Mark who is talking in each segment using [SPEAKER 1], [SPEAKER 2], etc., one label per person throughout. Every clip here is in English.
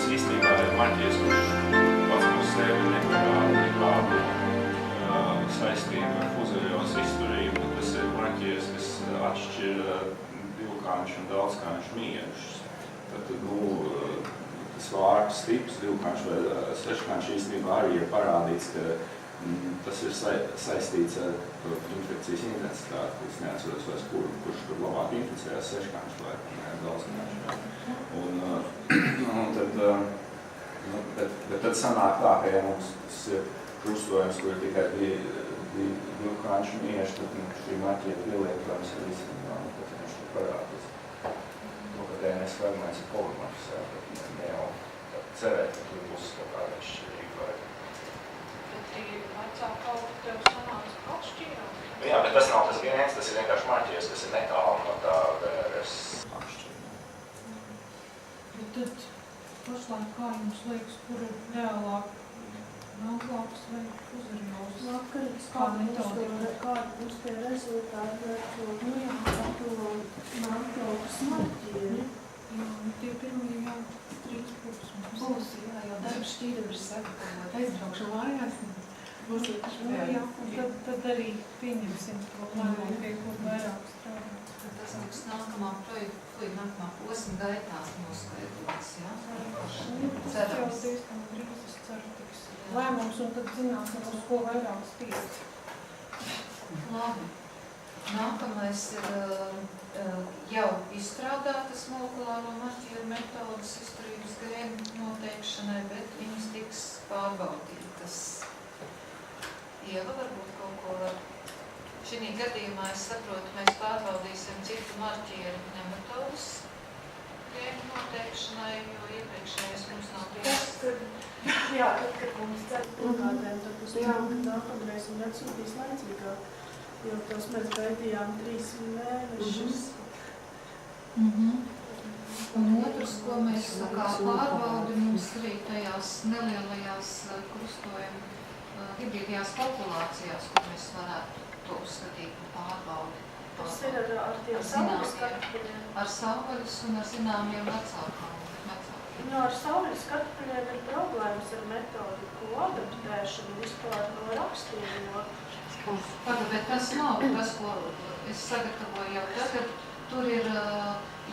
[SPEAKER 1] tas īstenībā ir maģijas, kurš pats par sevi neparāda nekādu saistību ar fuzeļos izturību. Tas ir maģijas, kas atšķir divkāņšu un daudzkāņšu miežus. Tad, tas vārds tips, divkāņšu vai seškāņšu īstenībā arī ir parādīts, ka tas ir saistīts ar infekcijas intensitāti. Es neatceros vairs, kurš tur labāk inficējās seškāņšu vai daudzkāņšu. Bet tad sanāk tā, ka ja mums tas ir krustojums, kur ir tikai divkāņšu mieži, tad šī maķija pielietojums ir īstenībā, tad viņš tur parādīs. To, ka DNS fragments ir polimorfs, bet ne jau cerēt, ka tur būs kaut kāda atšķirīga vai...
[SPEAKER 2] Bet vecā kaut tev sanāca atšķirās?
[SPEAKER 1] Jā, bet tas nav tas gēns, tas ir vienkārši maķijas, kas ir netālu no tā DRS atšķirība.
[SPEAKER 2] Bet tad pašlaik kā jums liekas, kur ir reālāk nāklāks vai uzarjos?
[SPEAKER 3] Atkarīgs, kādi būs tie rezultāti ar to nāklākas maķieri.
[SPEAKER 2] Jā, tie pirmie jau 3 būs.
[SPEAKER 4] Būs, jā, jau darba šķīri ir sagatavot, aizbraukšu mājās.
[SPEAKER 2] Jā, un tad arī pieņemsim to lēmumu, pie kur vairāk strādāt.
[SPEAKER 4] Tas būs nākamā posma gaitā noskaidrots, jā?
[SPEAKER 2] Tas jau diezgan drīz, es ceru, tiks lēmums, un tad zināsim, uz ko vairāk stiet.
[SPEAKER 4] Labi. Nākamais ir jau izstrādātas molekulāro maķieru metodas izturības gēnu noteikšanai, bet viņas tiks pārbaudītas. Ieva, varbūt kaut ko var. Šī gadījumā, es saprotu, mēs pārbaudīsim citu marķieru nemetodas gēnu noteikšanai, jo iepriekšējais mums nav bijis.
[SPEAKER 3] Kad mums cer pilnādēm, tad uz nākamreiz un atsūtīs laicīgāk. Jo tos mēs gaidījām 3 mēnešus.
[SPEAKER 4] Un otrs, ko mēs pārbaudi, mums arī tajās nelielajās krustojuma hibridajās populācijās, kur mēs varētu to uzskatīt par pārbaudi.
[SPEAKER 3] Tas ir ar tiem saules kartupeļiem?
[SPEAKER 4] Ar saules un ar zināmiem vecākām.
[SPEAKER 3] Ar saules kartupeļiem ir problēmas ar metodiku adaptēšanu vispār no rakstījumu.
[SPEAKER 4] Bet tas nav tas, ko es sagatavoju jau tagad. Tur ir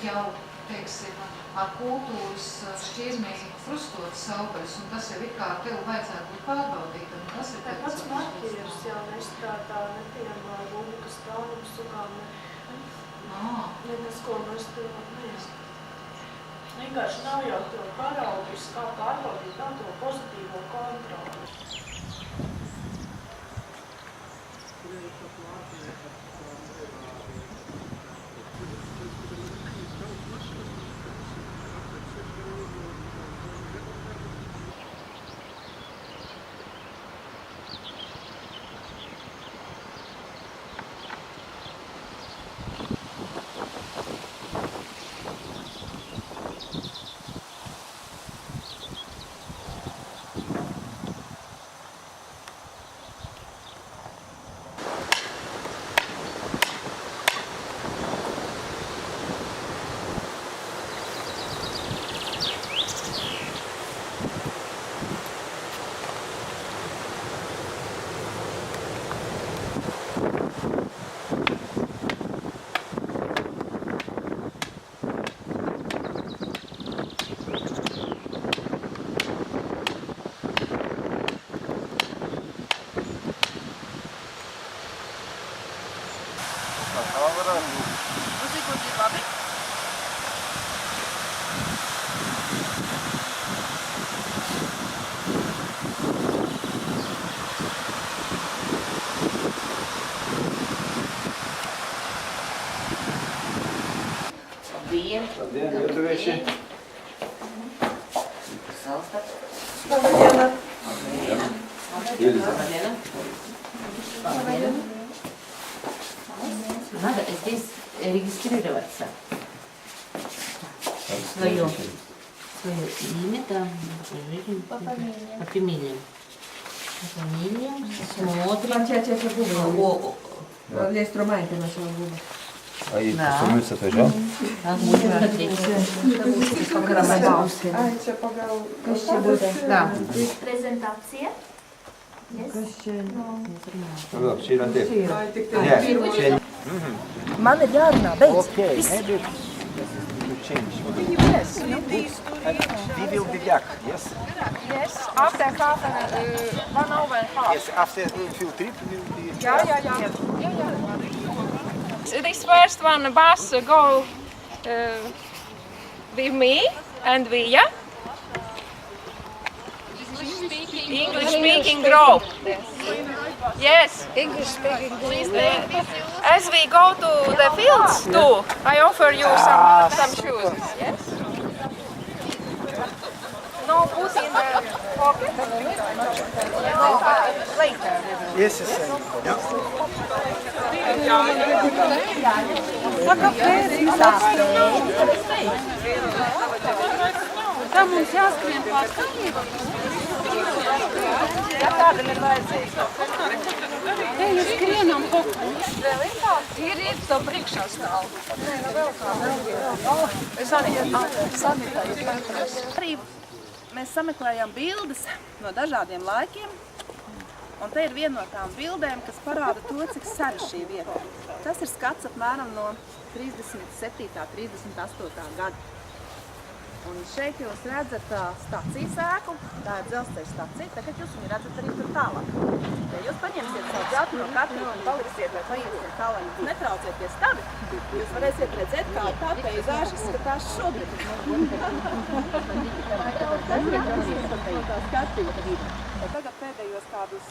[SPEAKER 4] jau, teiksim, ar kultūras šķirmīgi frustotas augaļas, un tas jau ir kā tev vajadzētu būt pārbaudīt. Tas ir
[SPEAKER 3] pats marķieris jau nestrādā ne tiem būkas taunum sugām, ne tas, ko mēs tur neesam. Vienkārši nav jau to paraudījis, kā pārbaudīt, nav to pozitīvo kontroli.
[SPEAKER 5] Labdien, lietuvieši!
[SPEAKER 3] Labdien!
[SPEAKER 5] Labdien!
[SPEAKER 6] Надо здесь регистрироваться. Свое имя, там, по фамилиям. Смотрим.
[SPEAKER 7] L'instrumento non sono buono.
[SPEAKER 5] А и посумится тоже?
[SPEAKER 6] Да.
[SPEAKER 7] Prezentācija.
[SPEAKER 8] Man ir jārunā, beidz.
[SPEAKER 5] Okay, maybe to change.
[SPEAKER 8] Yes,
[SPEAKER 5] We will be back, yes?
[SPEAKER 8] yes. After half an 1 hour and half.
[SPEAKER 5] Yes, after few trip we will be...
[SPEAKER 8] Yeah. This first one bus go with me and Vija. English speaking group. Yes. English speaking group. As we go to the fields too, I offer you some shoes. Yes. No, put in the pocket. No, later.
[SPEAKER 5] Yes.
[SPEAKER 2] Tā mums jāskrien pārstāvībā.
[SPEAKER 8] Ja kādam ir vajadzīga.
[SPEAKER 2] Te jūs skrienam kaut ko.
[SPEAKER 8] Vēl ir tā? Ir to priekšā stāv. Nē, nu vēl kā. Sanitēju.
[SPEAKER 9] Arī mēs sameklējām bildes no dažādiem laikiem, un te ir viena no tām bildēm, kas parāda to, cik sena šī vieta. Tas ir skats apmēram no 37. 38. gada. Un šeit jūs redzat stacijas ēku, tā ir dzelzceļa stacija, tagad jūs viņu redzat arī tur tālāk. Ja jūs paņemsiet savu dzelteno kartīti un paliksiet vai paiesiet tālāk, jūs netraucieties tad, jūs varēsiet redzēt, kā tā peizāža izskatās šobrīd. Tagad pēdējos kādus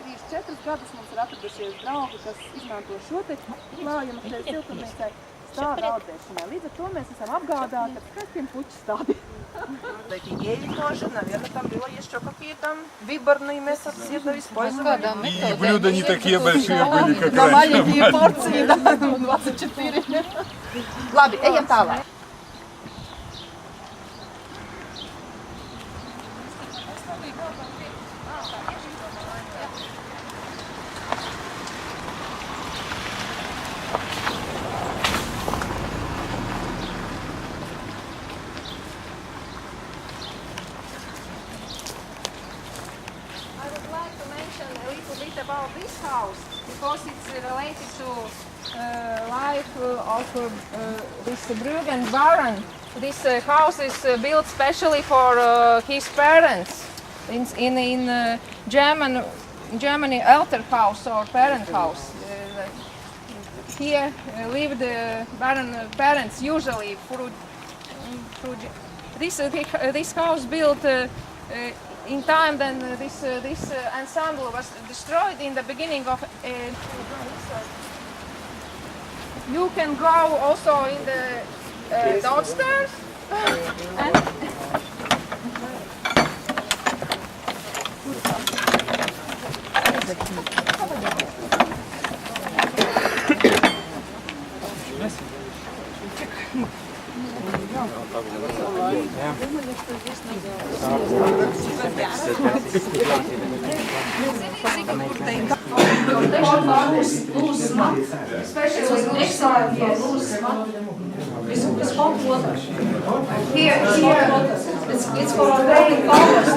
[SPEAKER 9] 3-4 gadus mums ir atradušies draugi, kas izmanto šo te klājumu šeit siltumnīcai stāvu audzēšanai. Līdz ar to mēs esam обгадāti ar skaistiem puķu стадами.
[SPEAKER 8] Ей тоже, наверное, там было еще какие-то выборные методы использовали.
[SPEAKER 10] И блюда не такие большие были, как
[SPEAKER 8] На
[SPEAKER 10] раньше.
[SPEAKER 8] маленькие порции, да, 24. Labi, ejam tālāk.
[SPEAKER 4] About this house because it's related to life of this Brüggen Baron. This house is built specially for his parents in Germany elder house or parent house. Here lived Baron parents usually. This house built in time then this ensemble was destroyed in the beginning of you can go also in the downstairs and especially this side, yes. Here, it's for a very colors.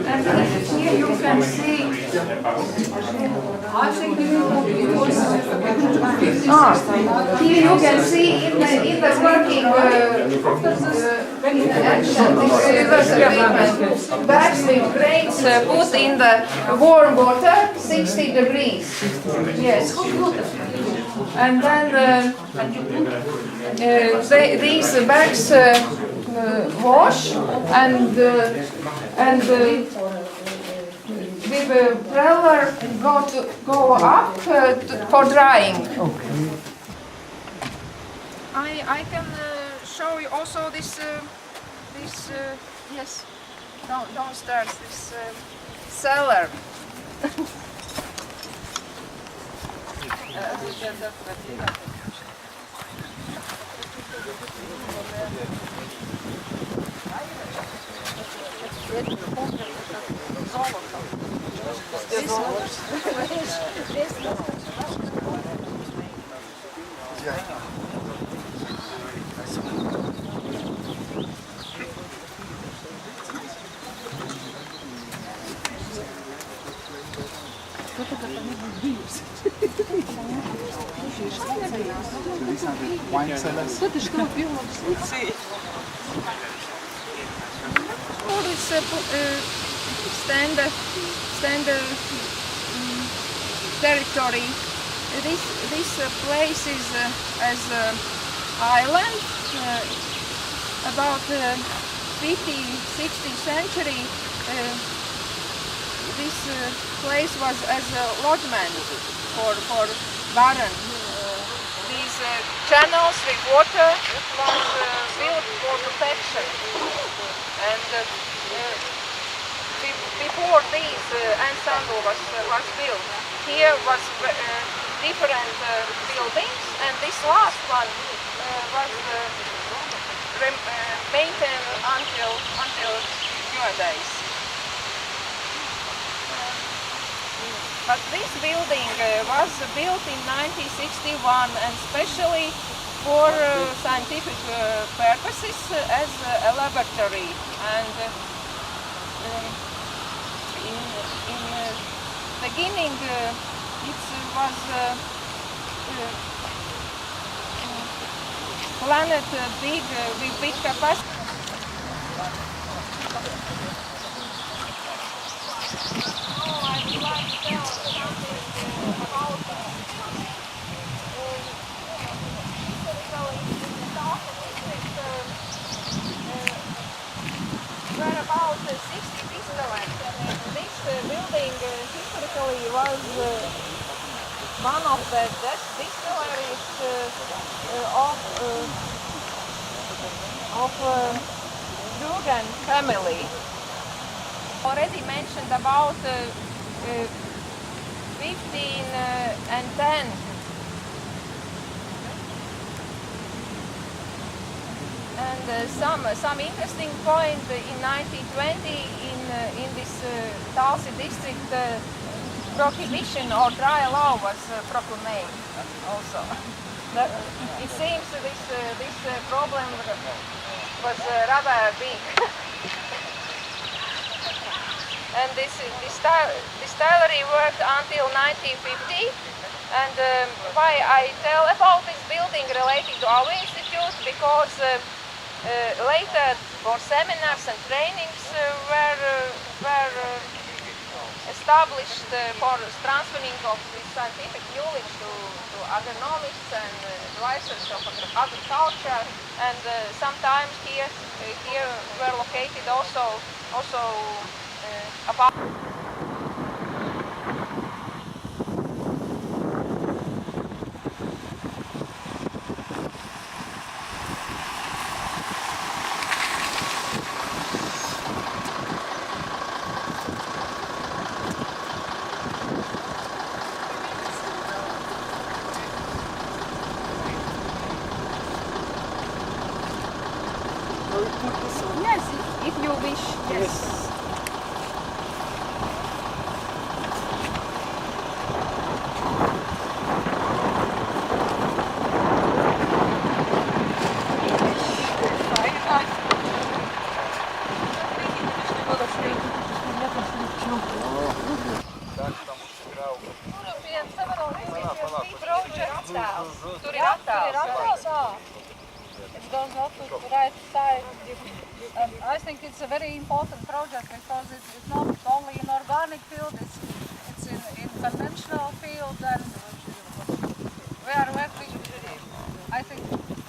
[SPEAKER 4] And here you can see. Here you can see in the working action this bags with grains put in the warm water, 60 degrees. Yes. And then these bags wash and with a roller go up for drying. Okay. I can show you also this yes downstairs this cellar.
[SPEAKER 5] So these are the wine cellars.
[SPEAKER 9] We'll see.
[SPEAKER 8] Stendes territory. This place is as island. About 50th, 60th century. This place was as a lodgement for baron. These channels with water was built for protection, and before these ensemble was built, here was different buildings, and this last one was maintained until nowadays. But this building was built in 1961 and specially for scientific purposes as a laboratory. And in beginning it was planned big with big capacity. Were about 60 distilleries. This building historically was one of the best distilleries of Dugan family. Already mentioned about 15 and 10. And some interesting point in 1920 in this Talsi district, prohibition or dry law was proclaimed also. It seems this problem was rather big. And this distillery worked until 1950. And why I tell about this building related to our institute, because later for seminars and trainings were established for transferring of this scientific knowledge to agronomists and advisors of agriculture, and sometimes here were located also about. Yes, if you wish, yes. Tur ir attēls.
[SPEAKER 4] It goes up to the right side. I think it's a very important project because it's not only in organic field, it's in conventional field, and we are working, I think,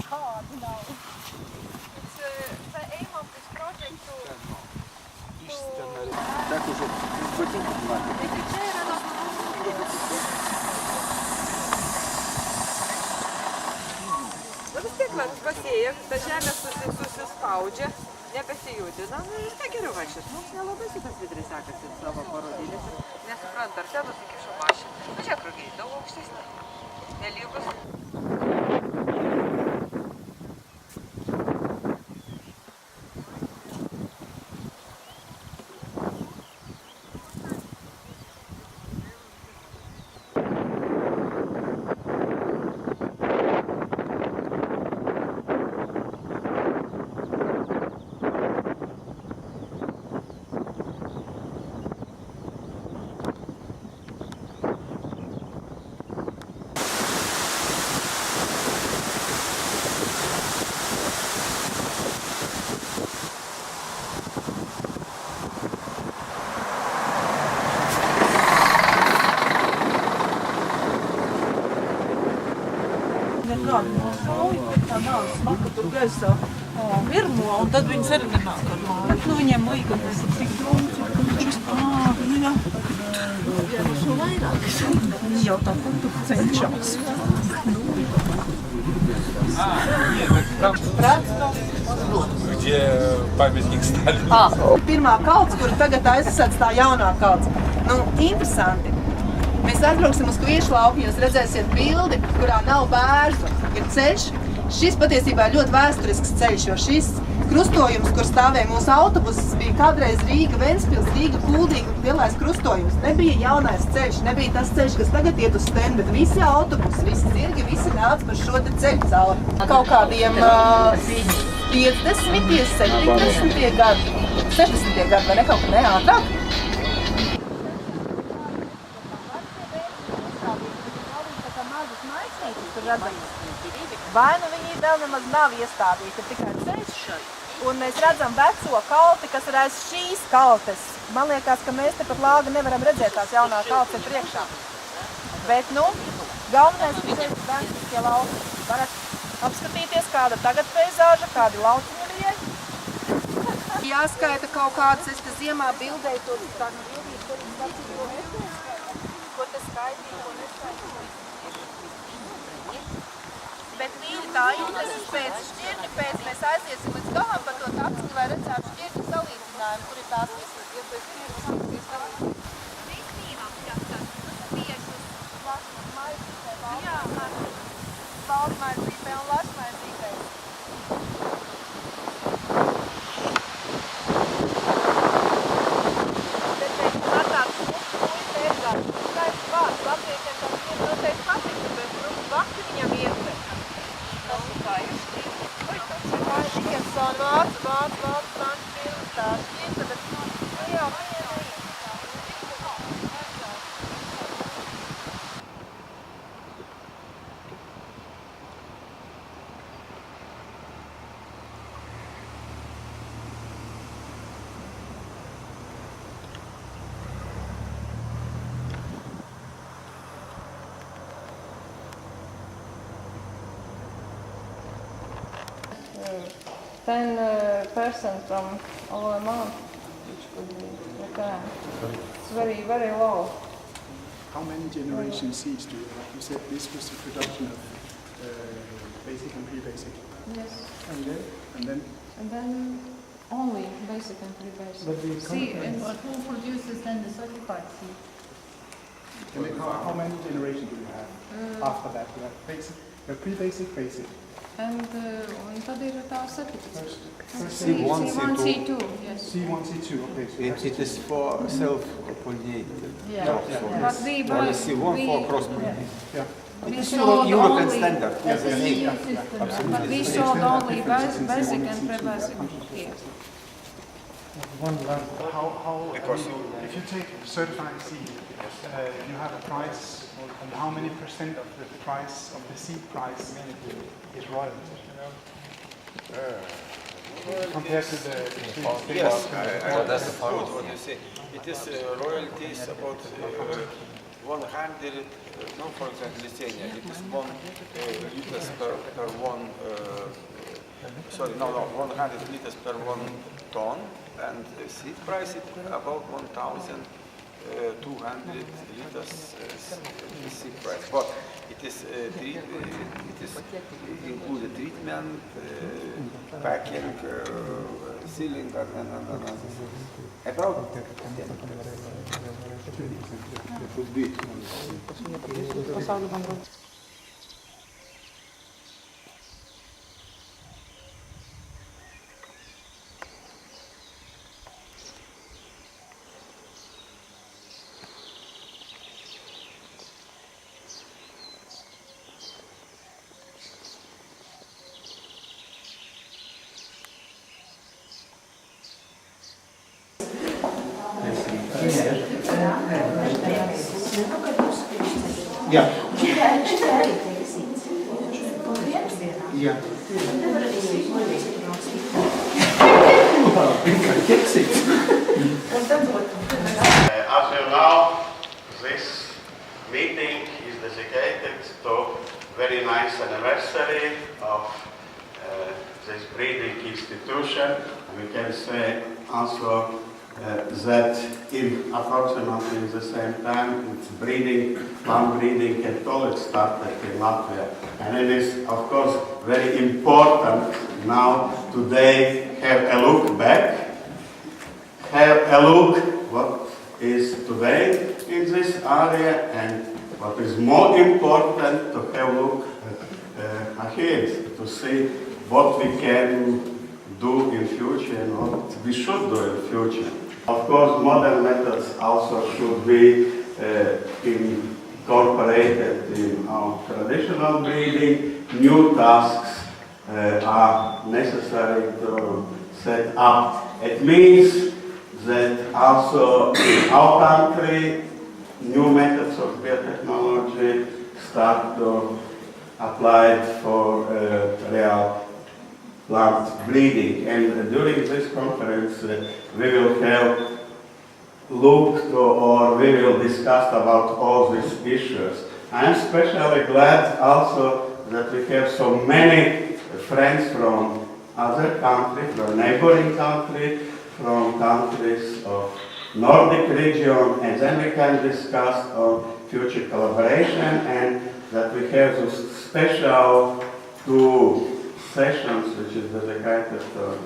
[SPEAKER 4] hard now.
[SPEAKER 8] It's the aim of this project to
[SPEAKER 5] Так уже ботинки
[SPEAKER 7] Nu vis tiek mes pasėję, ta žemė susispaudžia, nebesijudina, vis tiek geriau vaikščios. Mums nelabai su tas vidriai sekasi savo parodėlės. Nesupranta, ar ten nusikišo mašiną. Nu čia krugiai, daug aukštesnė. Nelygus.
[SPEAKER 2] tur gaisā virmo, un tad viņas arī nenāk ar māju. Nu, viņiem līga tas ir tik drūms, ka viņš vispār, jā. Jā, šo vairāk. Viņi jau tāpat tur cenšās.
[SPEAKER 10] Где памятник Сталину.
[SPEAKER 9] Pirmā kalts, kuru tagad aizsats tā jaunā kalts. Nu, interesanti. Mēs atbrauksim uz Kviešu lauku, jūs redzēsiet bildi, kurā nav bērzu, ir ceļš. Šis patiesībā ļoti vēsturisks ceļš, jo šis krustojums, kur stāvēja mūsu autobuses, bija kādreiz Rīga, Ventspils, Rīga, Kuldīga lielais krustojums. Nebija jaunais ceļš, nebija tas ceļš, kas tagad iet uz Stendu, bet visi autobusi, visi zirgi, visi nāca par šo te ceļu cauri. Kaut kādiem 50, 70 gadi, 60 gadi, vai ne kaut kā neātrāk? Vai nu viņi vēl nemaz nav iestādīti, ir tikai ceļš. Un mēs redzam veco kalti, kas ir aiz šīs kaltes. Man liekas, ka mēs te pat lāga nevaram redzēt, tās jaunā kaltes ir priekšā. Bet, nu, galvenais ir ceļš Valstiskie lauki. Varat apskatīties, kāda tagad peizāža, kādi lauciņi ir ieļi. Jāskaita kaut kādas, es te ziemā bildēju to tādu bildīt, ko tas sacīja, ko tas skaitīja, ko neskaitīja. Bet mīļi tā intereses pēc šķirņu pēc mēs aiziesim līdz galam par to taciņu, lai redzētu šķirņu salīdzinājumu, kur ir tās visas salīdzinājumu. Baltmaizītē un lašmaizītē. Bet mēs tāds puļi ērgāt, skaists vārds, latviešiem tā viņiem noteikti patiktu, bet vakti viņam ietver. Tas ir kā ir šķirta. Tā ir Dickinsona vārds, filmas tā šķirta, bet nu jau viņiem neiet.
[SPEAKER 8] Ten % from our amount, which could be returned. It's very, very low.
[SPEAKER 5] How many generation seeds do you have? You said this was the production of basic and pre-basic.
[SPEAKER 8] Yes.
[SPEAKER 5] And then
[SPEAKER 8] only basic and pre-basic.
[SPEAKER 5] But the
[SPEAKER 6] But who produces then the certified seed?
[SPEAKER 5] how many generations do you have after that? You have basic, you have pre-basic, basic.
[SPEAKER 8] And tad ir tā certificate.
[SPEAKER 11] C1,
[SPEAKER 8] C2, yes.
[SPEAKER 5] C1, C2, okay. So
[SPEAKER 11] It is for self-pollinated.
[SPEAKER 8] Yeah. But we
[SPEAKER 11] Only C1 for cross-pollinated.
[SPEAKER 5] yeah.
[SPEAKER 8] We sold
[SPEAKER 11] European
[SPEAKER 8] only,
[SPEAKER 11] standard.
[SPEAKER 8] but we sold only basic and pre-basic here.
[SPEAKER 5] How if you take certified seed, you have a price, and how many % of the price of the seed price is royalty? Compared to the
[SPEAKER 11] Yes, that's what you say. It is royalties about 100, no, for example, Lithuania, it is 1 liters per 1, sorry, no, 100 liters per 1 ton, and seed price is about 1,200 liters seed price. But it is included treatment, packing, sealing, and about would be.
[SPEAKER 5] Yeah. Yeah.
[SPEAKER 12] As you know, this meeting is dedicated to very nice anniversary of this breeding institution. We can say also that in approximately the same time, it's plant breeding at college started in Latvia. And it is, of course, very important now, today, have a look back, have a look what is today in this area, and what is more important, to have a look ahead, to see what we can do in future and what we should do in future. Of course, modern methods also should be incorporated in our traditional breeding. New tasks are necessary to set up. It means that also in our country, new methods of biotechnology start to apply for real plant breeding. And during this conference, we will have looked or we will discuss about all these issues. I am especially glad also that we have so many friends from other countries, from neighboring countries, from countries of Nordic region, and then we can discuss on future collaboration, and that we have those special 2 sessions which is dedicated to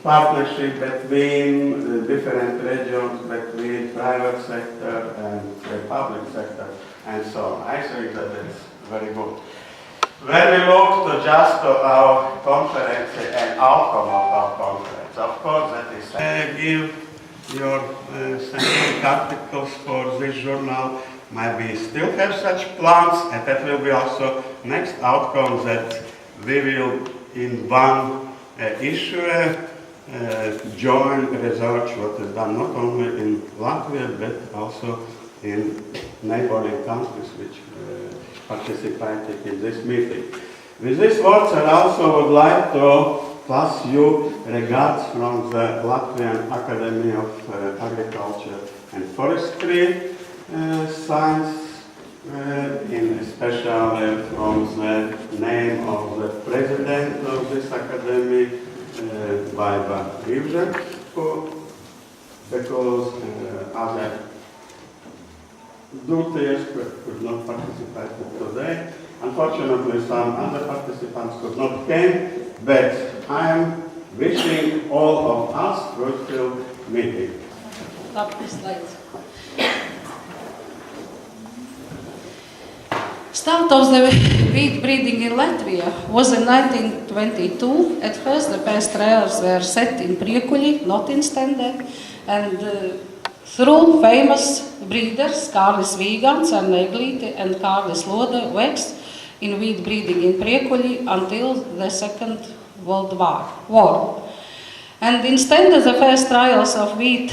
[SPEAKER 12] partnership between different regions, between private sector and the public sector, and so on. I think that it's very good. When we look to just to our conference and outcome of our conference, of course that is give your scientific articles for this journal. Maybe still have such plans, and that will be also next outcome, that we will in one issue join research what is done not only in Latvia but also in neighboring countries which participated in this meeting. With these words, I also would like to pass you regards from the Latvian Academy of Agriculture and Forestry Science, especially from the name of the president of this academy, Baiba Rivža, because other duties could not participate today. Unfortunately, some other participants could not come, but I am wishing all of us fruitful meeting.
[SPEAKER 13] Start of the wheat breeding in Latvia was in 1922. At first, the first trials were set in Priekuli, not in Stende, and through famous breeders, Kārlis Vīgants and Neglīte and Kārlis Lode works in wheat breeding in Priekuli until the Second World War. And in Stende, the first trials of wheat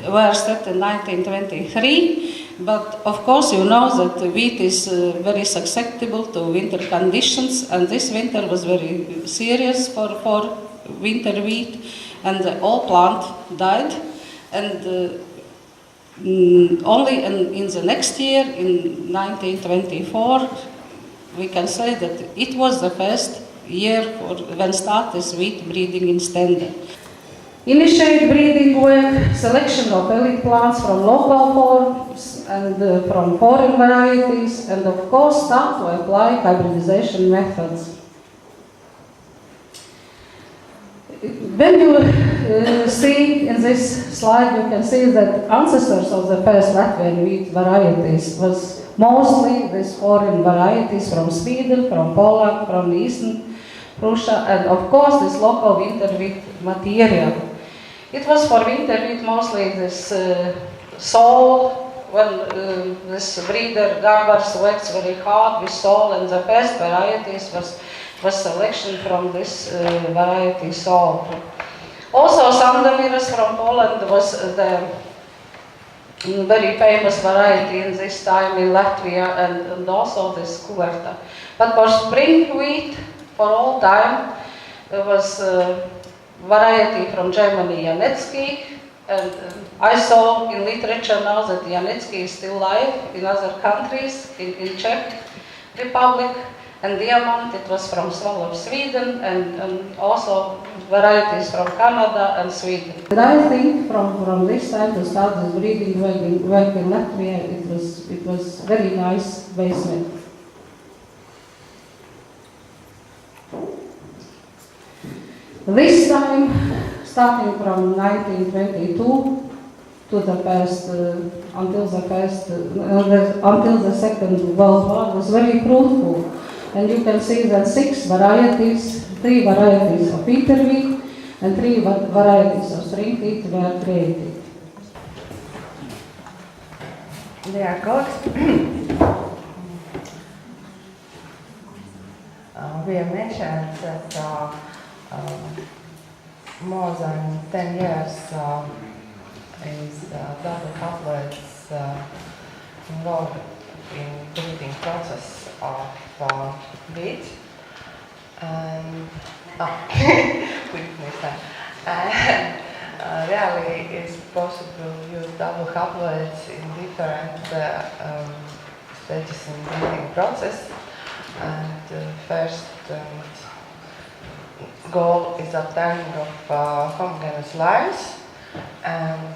[SPEAKER 13] were set in 1923. But of course you know that wheat is very susceptible to winter conditions, and this winter was very serious for winter wheat, and the whole plant died. And only in the next year, in 1924, we can say that it was the first year when started wheat breeding in Stende. Initiate breeding work, selection of elite plants from local forms and from foreign varieties, and of course start to apply hybridization methods. When you see in this slide, you can see that ancestors of the first Latvian wheat varieties was mostly these foreign varieties from Sweden, from Poland, from Eastern Prussia, and of course this local winter wheat material. It was for winter wheat mostly this sole, when this breeder Garbers works very hard with sole, and the first varieties was selection from this variety sole. Also Sandomíras from Poland was the very famous variety in this time in Latvia, and also this Kuverta. But for spring wheat, for all time, there was variety from Germany, Janecki, and I saw in literature now that Janecki is still alive in other countries, in Czech Republic, And diamond, it was from smaller Sweden and also varieties from Canada and Sweden. But I think from this time to start this breeding work in Latvia, it was very nice basement. This time, starting from 1922 to the past, until the Second World War, was very fruitful. And you can see that 6 varieties, 3 varieties of winter wheat and 3 varieties of spring wheat were created.
[SPEAKER 14] Dear colleagues, we have mentioned that more than 10 years is double couplets involved in breeding process of wheat, and really it's possible to use double couplets in different stages in breeding process. And first goal is obtaining of homogeneous lines, and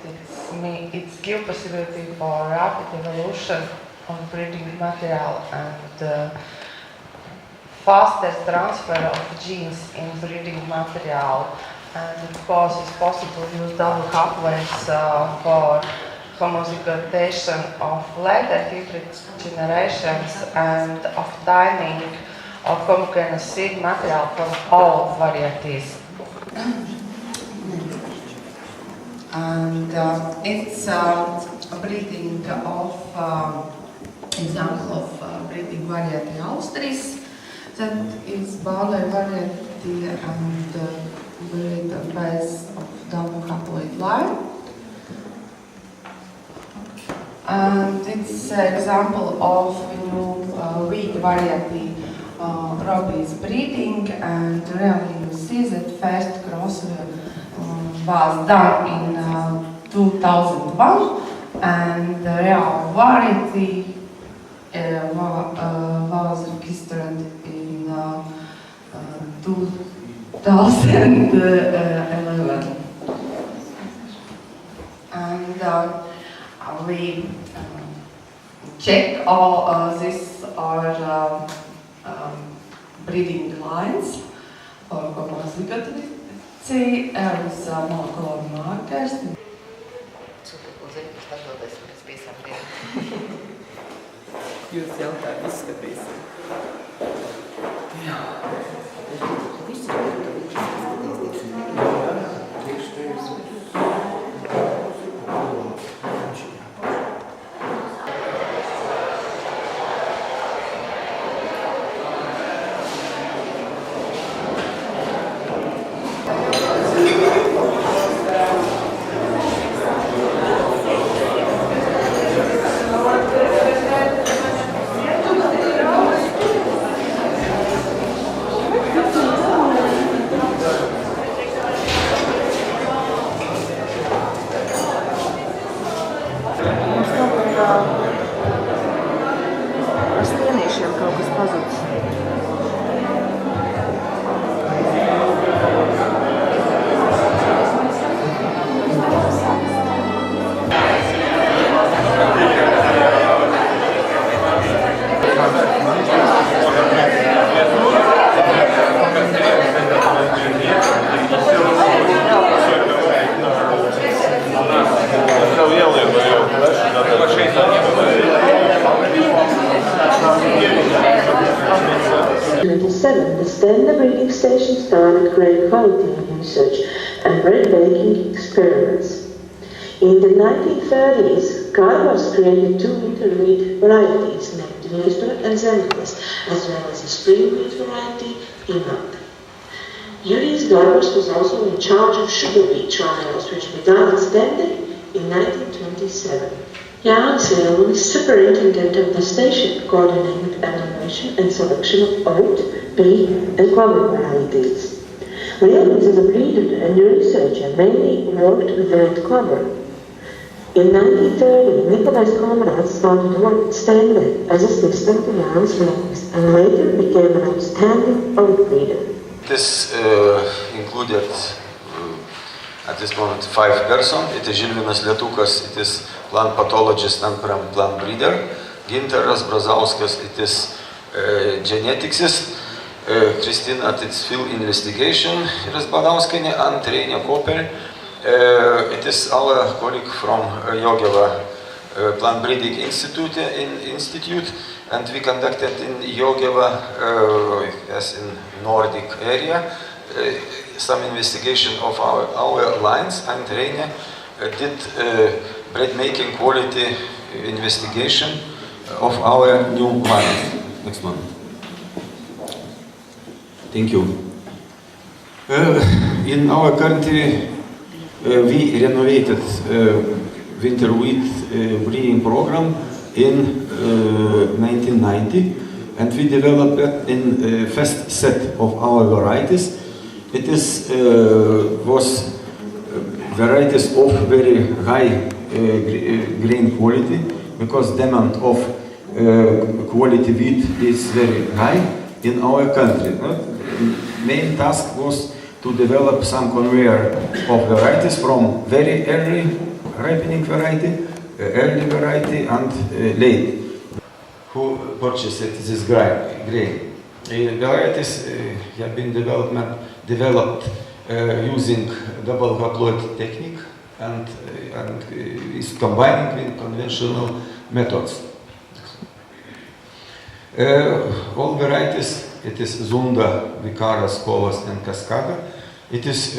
[SPEAKER 14] it's give possibility for rapid evolution of breeding material and faster transfer of genes in breeding material. And of course, it's possible to use double couplets for homozygotation of later hybrid generations and obtaining of homogeneous seed material from all varieties. And it's a breeding of example of breeding variety Austris, that is Barley variety and breed base of double couplet line. And it's an example of new wheat variety Robbie's breeding, and really you see that first cross was done in 2001, and the real variety was registered in 2011. And we check all these are breeding lines for homozygoticity with molecular markers.
[SPEAKER 15] Jūs jautājumu izskatīsim. Jā.
[SPEAKER 16] The Stende breeding station started great quality research and bread-baking experiments. In the 1930s, Garvers created 2 winter wheat varieties named Viesberg and Zendles, as well as a spring wheat variety, Imant. Jurijs Garvers was also in charge of sugar beet trials, which began at Stende in 1927. Jānis Lielmanis, superintendent of the station, coordinated evaluation and selection of oat, pea and clover varieties. Lielmanis is a breeder and researcher, mainly worked with red clover. In 1930, Nikolais Comrades started work at Stende as assistant to Jānis Lēkis and later became an outstanding oak breeder.
[SPEAKER 17] This included at this moment 5 persons. It is Žilvinas Lietukas, it is plant pathologist and plant breeder. Gintaras Brazauskas, it is geneticist. Kristina, it is field investigation, Razbadauskene, and Reina Koper. It is our colleague from Jogeva Plant Breeding Institute, and we conducted in Jogeva, as in Nordic area, some investigation of our lines, and Reina did bread making quality investigation of our new lines. Next one. Thank you. In our country, we renovated winter wheat breeding program in 1990, and we developed it in first set of our varieties. It is was varieties of very high grain quality, because demand of quality wheat is very high in our country. Main task was to develop some conveyor of varieties from very early ripening variety, early variety, and late. Who purchased this grain? Varieties have been developed using double haploid technique and is combining with conventional methods. All varieties, it is Zunda, Vicaras, Kovas, and Cascada. It is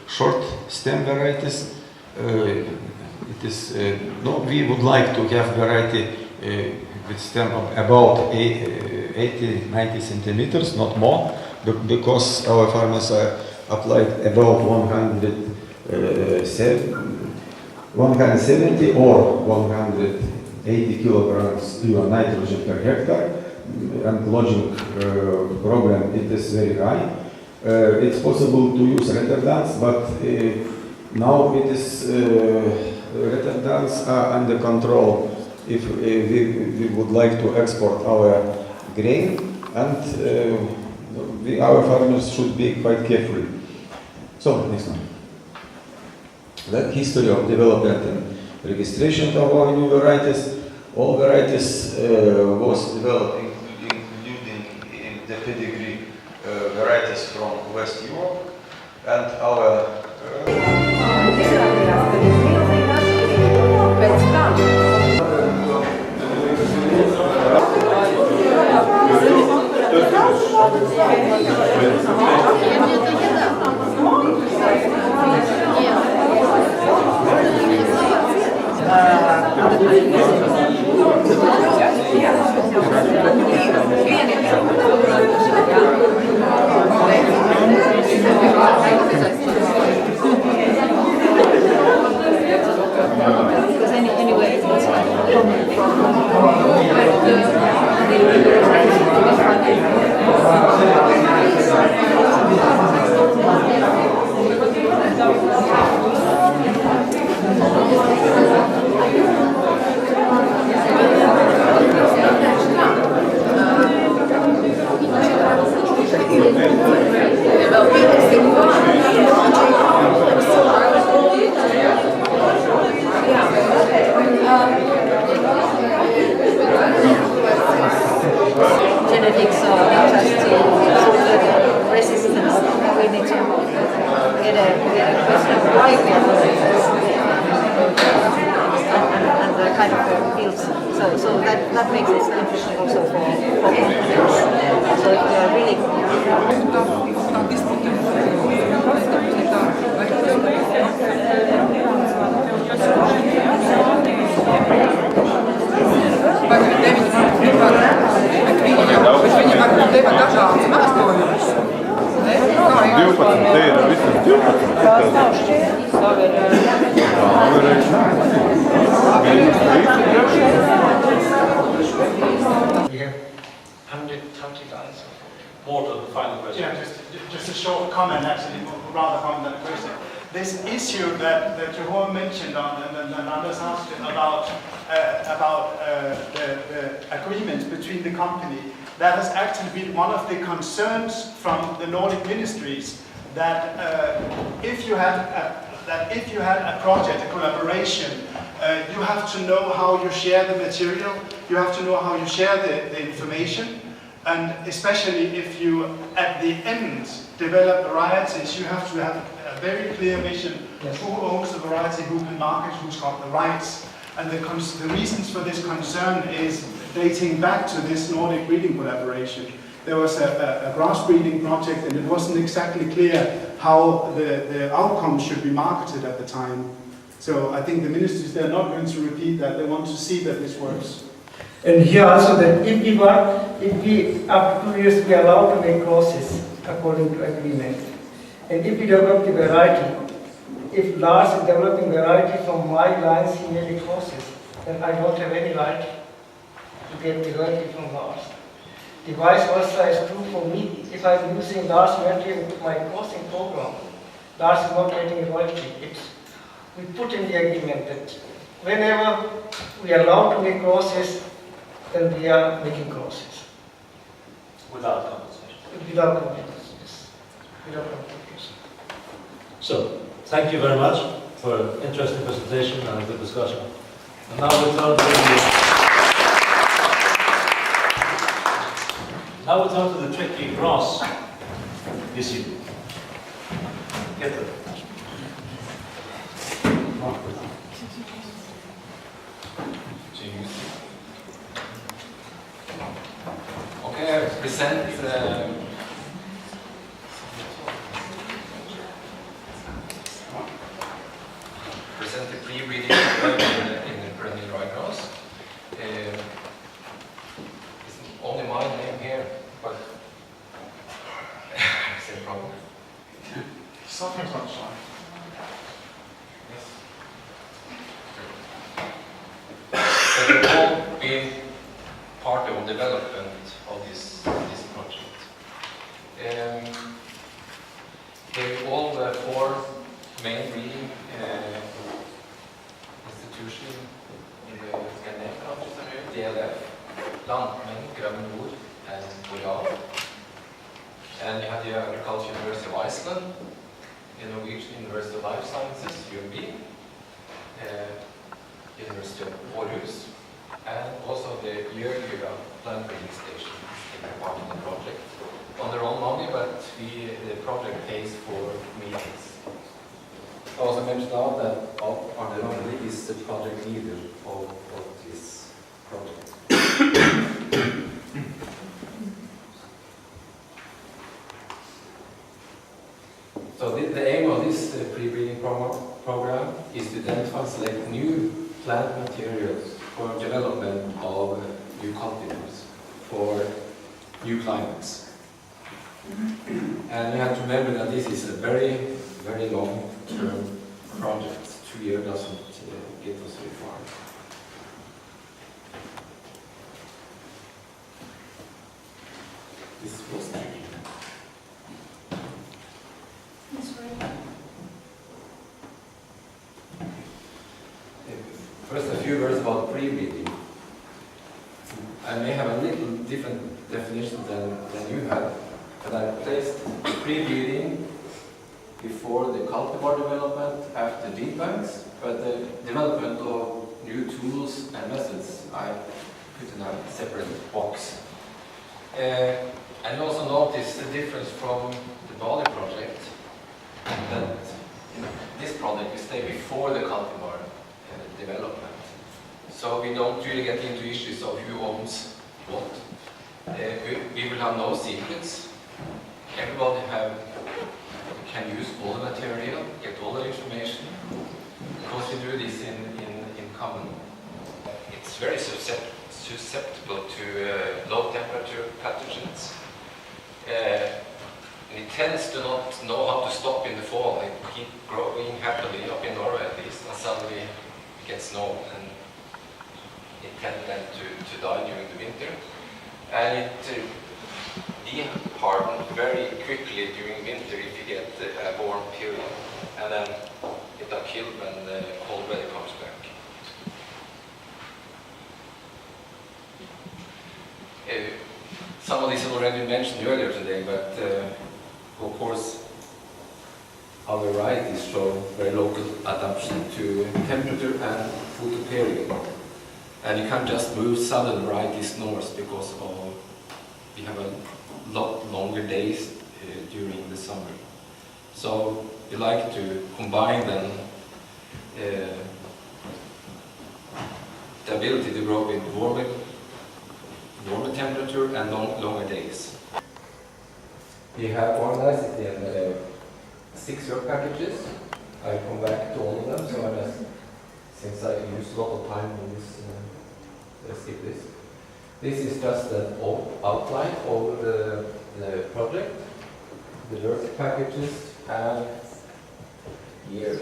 [SPEAKER 17] short stem varieties. It is we would like to have variety with stem of about 80-90 centimeters, not more, because our farmers are applied about 170 or 180 kilograms pure nitrogen per hectare, and lodging program it is very high. It's possible to use retardants, but now it is retardants are under control if we would like to export our grain, and our farmers should be quite careful. So, next one. The history of development and registration of our new varieties. All varieties was developed including in the pedigree varieties from West Europe, and our
[SPEAKER 13] genetics or interesting resistance. We need to get a question of why we are doing this and the kind of fields. So that makes it interesting also for confidence. So if we are really
[SPEAKER 18] We have 120 lines. More to the final question.
[SPEAKER 5] Yeah, just a short comment, actually, rather comment than a question. this issue that Jehovah mentioned on and Anders asked about the agreements between the company, that has actually been one of the concerns from the Nordic ministries, that if you had a project, a collaboration, you have to know how you share the material, you have to know how you share the information, and especially if you, at the end, develop varieties, you have to have a very clear vision of who owns the variety, who can market, who's got the rights. And the reasons for this concern is dating back to this Nordic breeding collaboration. There was a grass breeding project, and it wasn't exactly clear how the outcome should be marketed at the time. So I think the ministries, they're not going to repeat that. They want to see that this works.
[SPEAKER 18] And here also that if we after 2 years we are allowed to make crosses according to agreement. And if we develop the variety, if Lars is developing variety from my lines he made crosses, then I don't have any right to get the variety from Lars. The vice versa is true for me. If I'm using Lars material with my crossing program, Lars is not getting a royalty. We put in the agreement that whenever we are allowed to make crosses, then we are making crosses.
[SPEAKER 19] Without compensation?
[SPEAKER 18] Without compensation, yes. Without compensation.
[SPEAKER 19] So, thank you very much for an interesting presentation and a good discussion. And now we turn to the tricky grass issue. Get it.
[SPEAKER 20] Okay, I present the pre-breeding in the perennial ryegrass. It's only my name here, but is there a problem?
[SPEAKER 5] Something's not fine.
[SPEAKER 20] So they've all been part of the development of this project. They all were four main breeding institutions in the Scandinavian countries, DLF, Lantmännen, Grønn Nord, and Boreal. And you had the Agricultural University of Iceland, the Norwegian University of Life Sciences, UMB, University of Aarhus, and also the Jørgøya plant breeding station taking part in the project. On their own money, but the project pays for meetings. I also mentioned now that Arne Rangli is the project leader of this project. So the aim of this pre-breeding program is to identify and select new plant materials for development of new cultivars for new climates. And you have to remember that this is a very, very long-term project. 2 years doesn't get us very far. This was tricky. First, a few words about pre-breeding. I may have a little different definition than you have, but I placed pre-breeding before the cultivar development, after deep banks, but the development of new tools and methods I put in a separate box. And you also notice the difference from the Bali project, that in this project we stay before the cultivar development. So we don't really get into issues of who owns what. We will have no secrets. Everybody can use all the material, get all the information, because we do this in common. It's very susceptible to low temperature pathogens. It tends to not know how to stop in the fall. It keep growing happily up in Norway at least, and suddenly it gets snow, and it tends then to die during the winter. And the harden very quickly during winter if you get a warm period, and then it are killed when the cold weather comes back. Some of these have already been mentioned earlier today, but of course our varieties show very local adaptation to temperature and photoperiod. And you can't just move southern varieties north because we have a lot longer days during the summer. So we like to combine then the ability to grow with warmer temperature and longer days. We have organized it in 6 work packages. I come back to all of them, so I just, since I use a lot of time on this, let's skip this. This is just an outline of the project, the work packages, and years.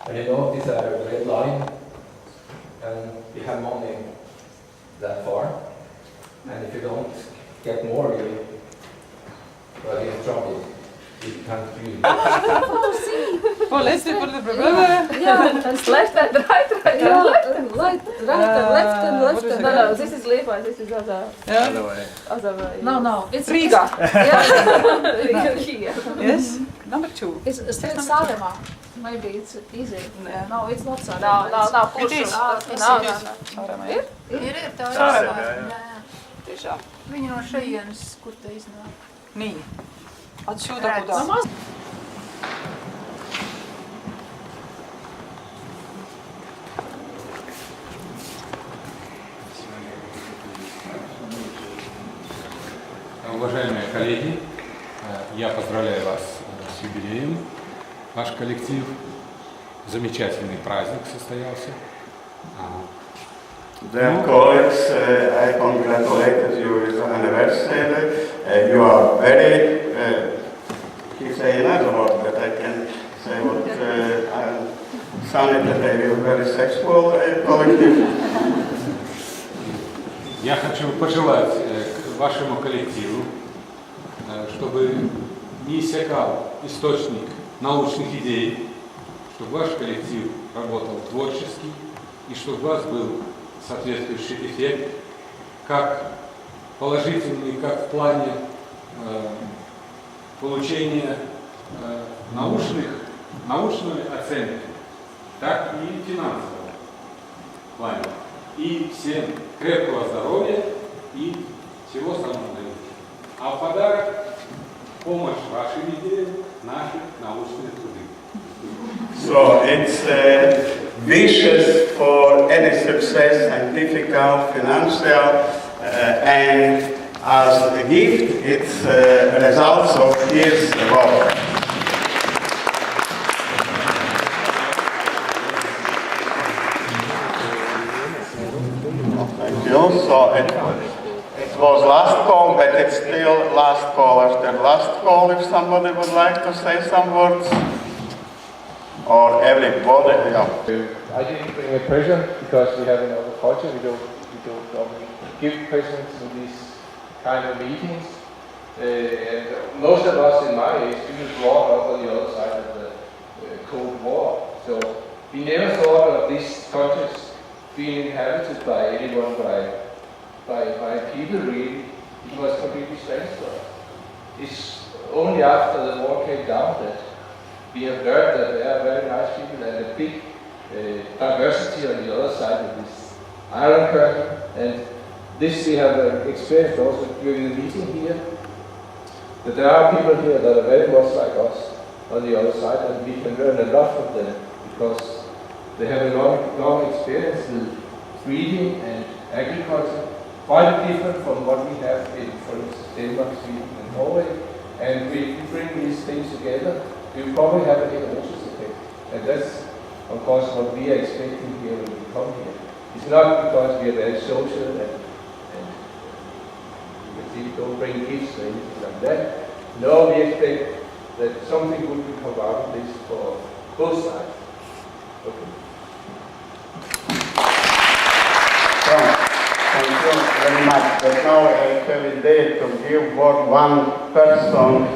[SPEAKER 20] And you know, these are a red line, and we have money that far. And if you don't get more, you are in trouble. You can't read.
[SPEAKER 2] Oh, let's do the problem.
[SPEAKER 9] Yeah, and left and right,
[SPEAKER 2] Yeah,
[SPEAKER 9] left and left and left. No, this is Liepāja, this is other.
[SPEAKER 2] Yeah.
[SPEAKER 9] Other way. Other way.
[SPEAKER 6] No, it's
[SPEAKER 2] Riga.
[SPEAKER 9] Yeah. Here.
[SPEAKER 2] Yes. Number 2.
[SPEAKER 6] It's still Saaremaa. Maybe it's easy. No, it's not
[SPEAKER 9] No,
[SPEAKER 6] Saaremaa.
[SPEAKER 9] it is.
[SPEAKER 6] No. Ir tā
[SPEAKER 2] Saaremaa,
[SPEAKER 6] tiešām. Viņi no šejienes, kur te iznāk.
[SPEAKER 2] Nii. Отсюда куда?
[SPEAKER 10] Уважаемые коллеги, я поздравляю вас с юбилеем. Ваш коллектив. Замечательный праздник состоялся.
[SPEAKER 12] Dear colleagues, I congratulate you with the anniversary. You are very, he say another word, but I can say what Sunny that you very sexual collective.
[SPEAKER 10] Я хочу пожелать вашему коллективу, чтобы не иссякал источник научных идей, чтобы ваш коллектив работал творчески и чтобы у вас был соответствующий эффект, как положительный, как в плане получения научной оценки, так и финансового плане. И всем крепкого здоровья и всего самого наилучшего. А в подарок помощь вашим идеям, наших научных труды.
[SPEAKER 12] So it's wishes for any success, scientific, financial, and as a gift, it's results of his work. Thank you. So it was last call, but it's still last call after last call. If somebody would like to say some words. Or everybody, yeah.
[SPEAKER 21] I didn't bring a present because we have another culture. We don't normally give presents in these kind of meetings. And most of us in my age, we were brought up on the other side of the Cold War. So we never thought of these countries being inhabited by anyone, by people really. It was completely strange to us. It's only after the war came down that we have heard that there are very nice people and a big diversity on the other side of this Iron Curtain. And this we have experienced also during the meeting here. That there are people here that are very much like us on the other side, and we can learn a lot from them because they have a long experience with breeding and agriculture, quite different from what we have in, for instance, Denmark, Sweden, and Norway. And if we bring these things together, we probably have an enormous effect. And that's, of course, what we are expecting here when we come here. It's not because we are very social and you can see, don't bring gifts or anything like that. No, we expect that something good will come out of this for both sides. Okay.
[SPEAKER 12] Thank you very much. There's no especially there to give word one person.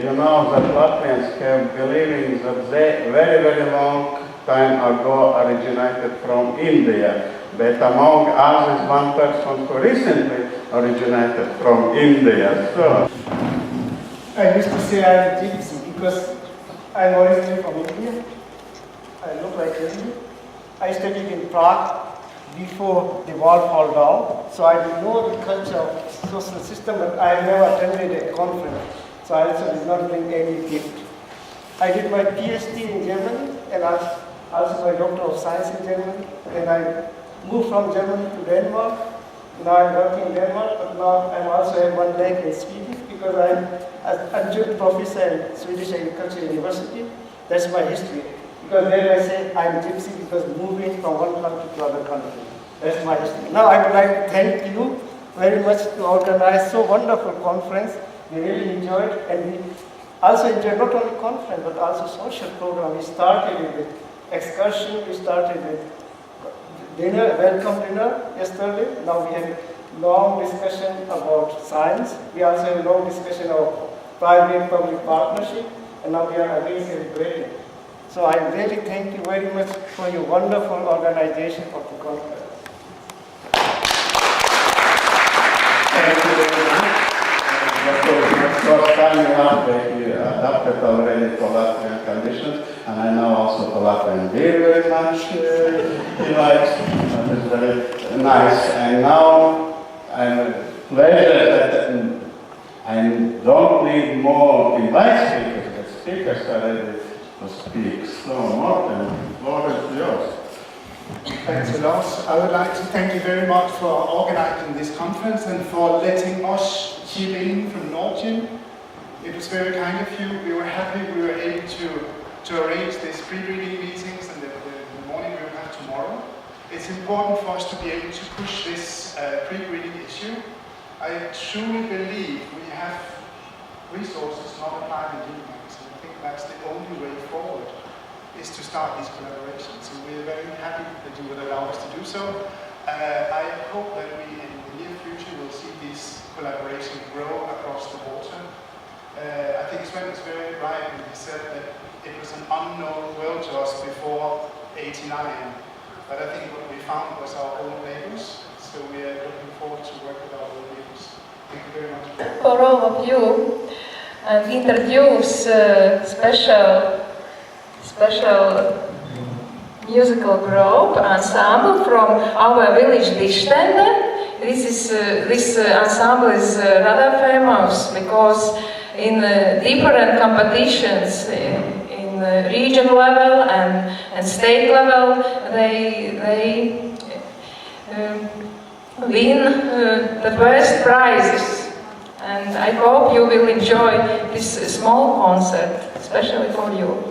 [SPEAKER 12] You know that Latvians have believing that they very long time ago originated from India. But among us is one person who recently originated from India. So
[SPEAKER 18] I used to say I'm a gypsy because I'm originally from India. I look like Indian. I studied in Prague before the wall fell down, so I know the culture of social system, but I never attended a conference, so I also did not bring any gift. I did my PhD in Germany and also my Doctor of Science in Germany. Then I moved from Germany to Denmark. Now I'm working in Denmark, but now I also have one leg in Sweden because I'm an adjunct professor in Swedish Agricultural University. That's my history. Because then I say I'm gypsy because moving from one country to another country. That's my history. Now I would like to thank you very much to organize so wonderful conference. We really enjoyed, and we also enjoyed not only conference but also social program. We started with excursion, we started with dinner, welcome dinner yesterday. Now we had a long discussion about science. We also had a long discussion of private-public partnership, and now we are again celebrating. So I really thank you very much for your wonderful organization of the conference.
[SPEAKER 12] thank you very much. Of course, coming up, we adapted already to Latvian conditions, and I know also the Latvian beer very much he likes. That is very nice. And now I'm pleasure that I don't need more invite speakers. The speakers are ready to speak. So, Martin, the floor is yours.
[SPEAKER 5] Thanks a lot. I would like to thank you very much for organizing this conference and for letting us chip in from Nortjen. It was very kind of you. We were happy we were able to arrange these pre-reading meetings and the morning we will have tomorrow. It's important for us to be able to push this pre-reading issue. I truly believe we have resources not applied in Denmark, so I think that's the only way forward, is to start these collaborations. So we're very happy that you would allow us to do so. I hope that we in the near future will see this collaboration grow across the water. I think Sven was very right when he said that it was an unknown world to us before '89, but I think what we found was our own neighbors, so we are looking forward to work with our own neighbors. Thank you very much.
[SPEAKER 8] For all of you, and introduce special musical group ensemble from our village Stende. This ensemble is rather famous because in different competitions in region level and state level they win the first prizes. And I hope you will enjoy this small concert, especially for you.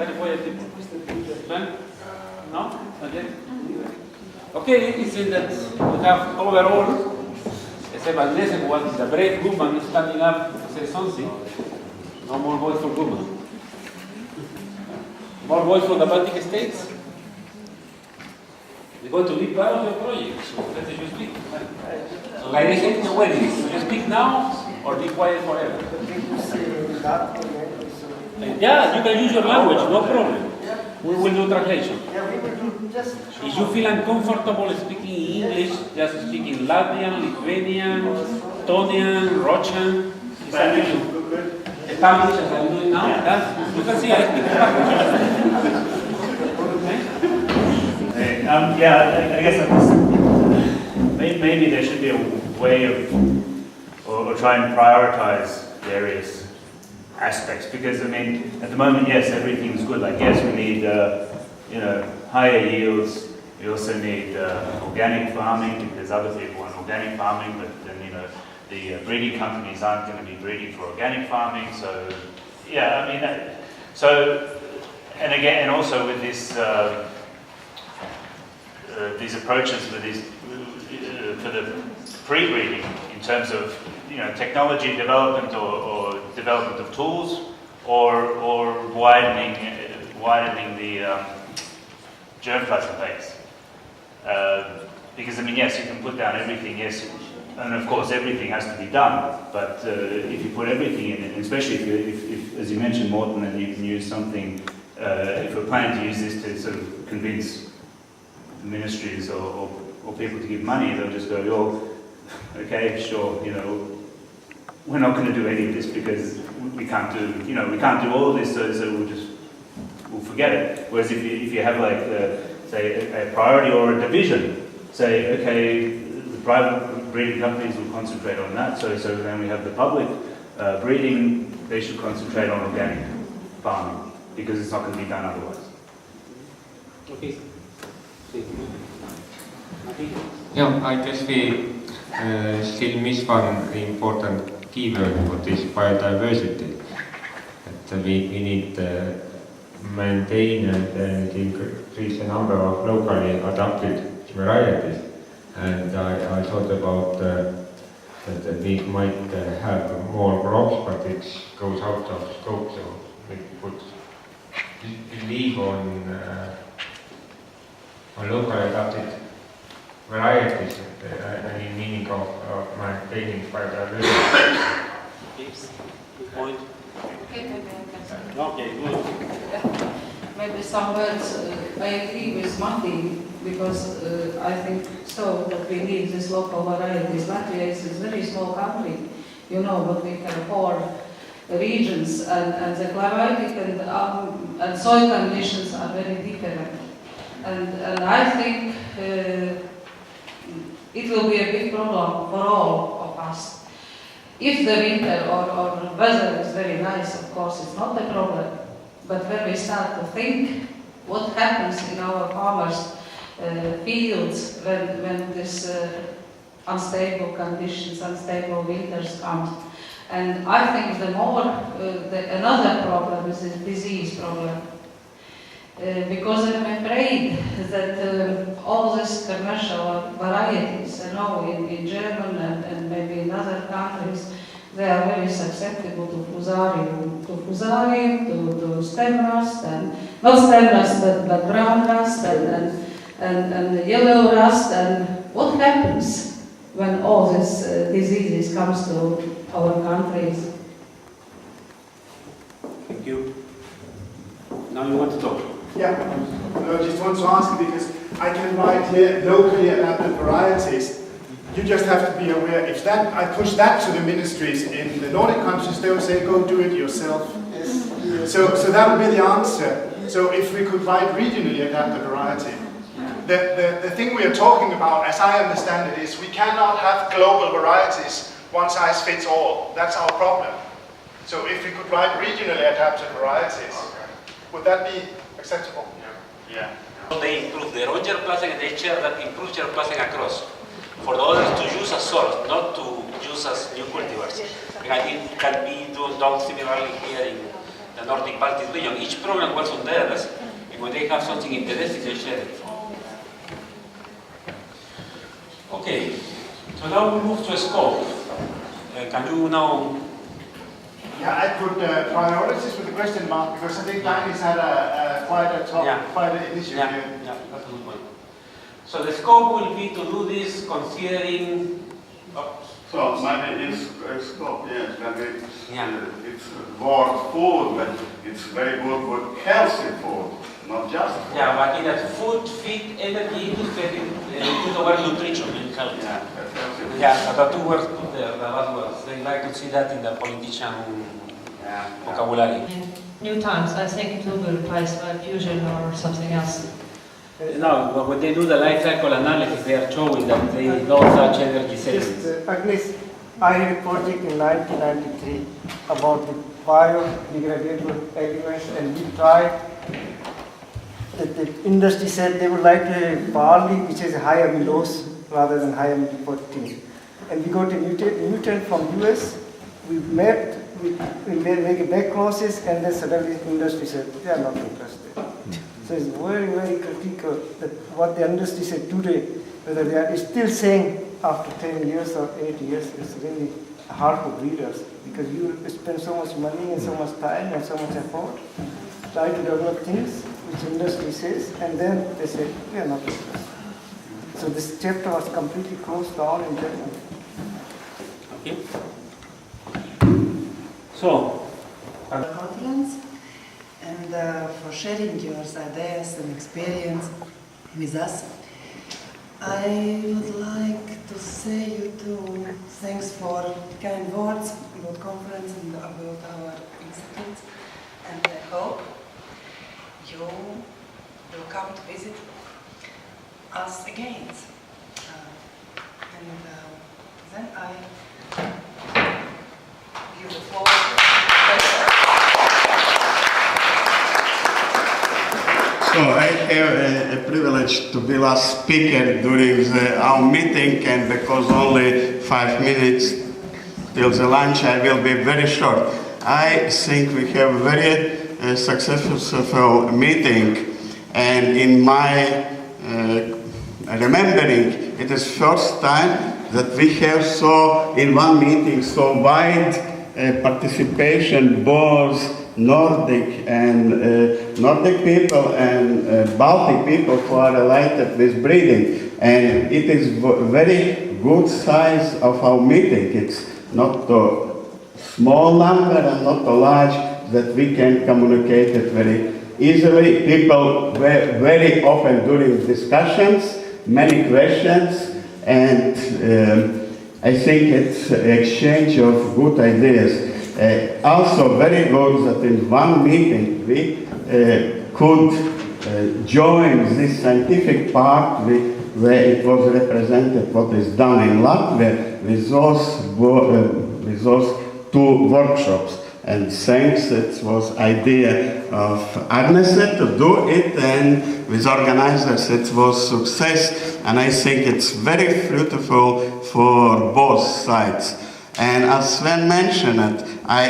[SPEAKER 10] Then voy al tipo. Then? No? Not yet? Okay, it is that we have overall, except unless one is a brave woman standing up to say something, no more voice for women. More voice for the Baltic states. You're going to be part of your project, so let you speak. So like they say in the wedding, so you speak now or be quiet forever. Yeah, you can use your language, no problem. We will do translation. If you feel uncomfortable speaking English, just speak in Latvian, Lithuanian, Estonian, Russian. Spanish, as I'm doing now. You can see I speak Spanish.
[SPEAKER 1] Yeah, I guess maybe there should be a way of, or try and prioritize various aspects, because I mean, at the moment, yes, everything's good. Like, yes, we need, higher yields. We also need organic farming, because other people want organic farming, but then, the breeding companies aren't going to be breeding for organic farming. So, yeah, I mean, and again, and also with this, these approaches for these for the pre-breeding in terms of technology development or development of tools or widening the germplasm base, because I mean, yes, you can put down everything, yes, and of course everything has to be done, but if you put everything in it, especially if as you mentioned, Morten, and you can use something, if we're planning to use this to sort of convince ministries or people to give money, they'll just go, okay, sure, we're not going to do any of this because we can't do all of this, so we'll forget it. Whereas if you have like, say, a priority or a division, say, okay, the private breeding companies will concentrate on that, so then we have the public breeding, they should concentrate on organic farming, because it's not going to be done otherwise.
[SPEAKER 10] Okay.
[SPEAKER 22] Yeah, I guess we still miss one important keyword for this biodiversity. That we need to maintain and increase the number of locally adapted varieties. And I thought about that we might have more crops, but it goes out of scope, so we could believe on locally adapted varieties, any meaning of maintaining biodiversity.
[SPEAKER 10] Good point.
[SPEAKER 13] Okay, maybe I can.
[SPEAKER 10] Okay, good.
[SPEAKER 13] Maybe some words, I agree with Matti, because I think so that we need these local varieties. Latvia is a very small country, but we have 4 regions, and the climatic and soil conditions are very different. And I think it will be a big problem for all of us. If the winter or weather is very nice, of course, it's not a problem. But when we start to think what happens in our farmers' fields when this unstable conditions, unstable winters come, and I think the more another problem is the disease problem. Because I'm afraid that all these commercial varieties, in German and maybe in other countries, they are very susceptible to fusarium, to stem rust, and not stem rust, but brown rust and yellow rust. And what happens when all these diseases comes to our countries?
[SPEAKER 10] Thank you. Now you want to talk.
[SPEAKER 5] Yeah, I just want to ask, because I can write here locally adapted varieties. You just have to be aware, if I push that to the ministries in the Nordic countries, they will say, go do it yourself. Yes. So that would be the answer. So if we could write regionally adapted variety. The thing we are talking about, as I understand it, is we cannot have global varieties, one size fits all. That's our problem. So if we could write regionally adapted varieties, would that be acceptable?
[SPEAKER 1] Yeah.
[SPEAKER 23] They improve their own germplasm, and they share that improved germplasm across. For the others to use as source, not to use as new cultivars. And I think can be done similarly here in the Nordic Baltic region. Each program works on theirs, and when they have something interesting, they share it. Okay, so now we move to a scope. Can you now?
[SPEAKER 5] Yeah, I put priorities with the question mark because I think Dani's had quite an initiative.
[SPEAKER 23] Yeah, that's a good point. So the scope will be to do this considering.
[SPEAKER 12] So maybe this scope, yes, maybe it's word food, but it's very good with healthy food, not just food.
[SPEAKER 23] Yeah, but in that food, feed, energy industry, put the word nutrition and health. Yeah, so the two words put there, the last words. They like to see that in the politician vocabulary.
[SPEAKER 13] In new times, I think it will be replaced by fusion or something else.
[SPEAKER 23] No, but when they do the life cycle analysis, they are showing that they know such energy savings.
[SPEAKER 18] Agnes, I had a project in 1993 about the biodegradable elements, and we tried. The industry said they would like a barley which has a higher amylose rather than higher protein. And we got a mutant from US. We met, we make a back process, and then suddenly the industry said they are not interested. So it's very, very critical that what the industry said today, whether they are still saying after 10 years or 8 years, it's really hard for breeders because you spend so much money and so much time and so much effort, try to develop things which industry says, and then they say, we are not interested. So this chapter was completely closed down in Germany.
[SPEAKER 23] Okay. So,
[SPEAKER 3] conference, and for sharing your ideas and experience with us. I would like to say you two thanks for kind words about conference and about our institute, and I hope you will come to visit us again. Then I give the floor to
[SPEAKER 12] So I have a privilege to be last speaker during our meeting, and because only 5 minutes till the lunch, I will be very short. I think we have a very successful meeting, and in my remembering, it is first time that we have in one meeting so wide participation, both Nordic people and Baltic people who are related with breeding, and it is very good size of our meeting. It's not a small number and not a large, that we can communicate it very easily. People were very open during discussions, many questions, and I think it's an exchange of good ideas. Also very good that in one meeting we could join this scientific part where it was represented what is done in Latvia with those two workshops. And thanks, it was idea of Agnes to do it, and with organizers it was success, and I think it's very fruitful for both sides. And as Sven mentioned it, I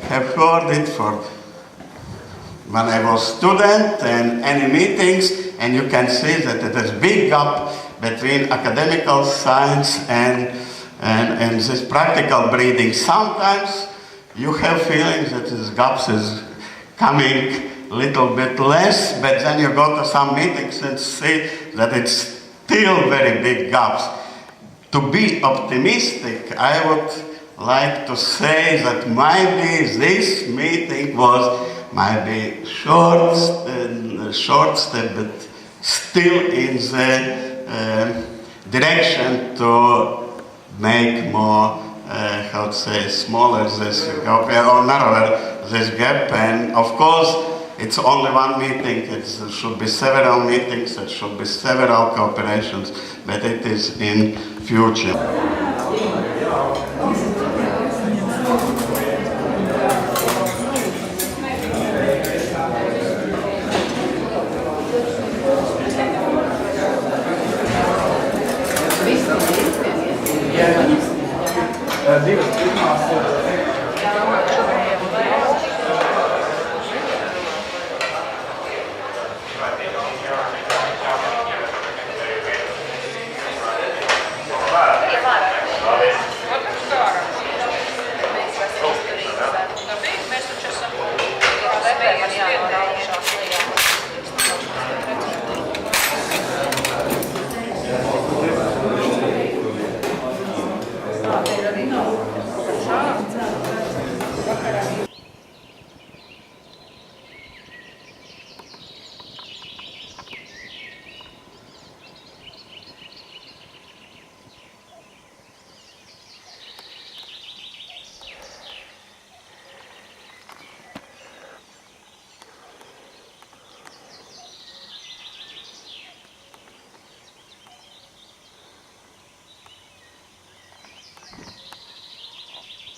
[SPEAKER 12] have heard it for when I was student and any meetings, and you can see that it is big gap between academical science and this practical breeding. Sometimes you have feelings that this gaps is coming a little bit less, but then you go to some meetings and see that it's still very big gaps. To be optimistic, I would like to say that maybe this meeting was maybe short step, but still in the direction to make more, how to say, smaller this gap, or narrower this gap. And of course, it's only one meeting, it should be several meetings, it should be several cooperations, but it is in future.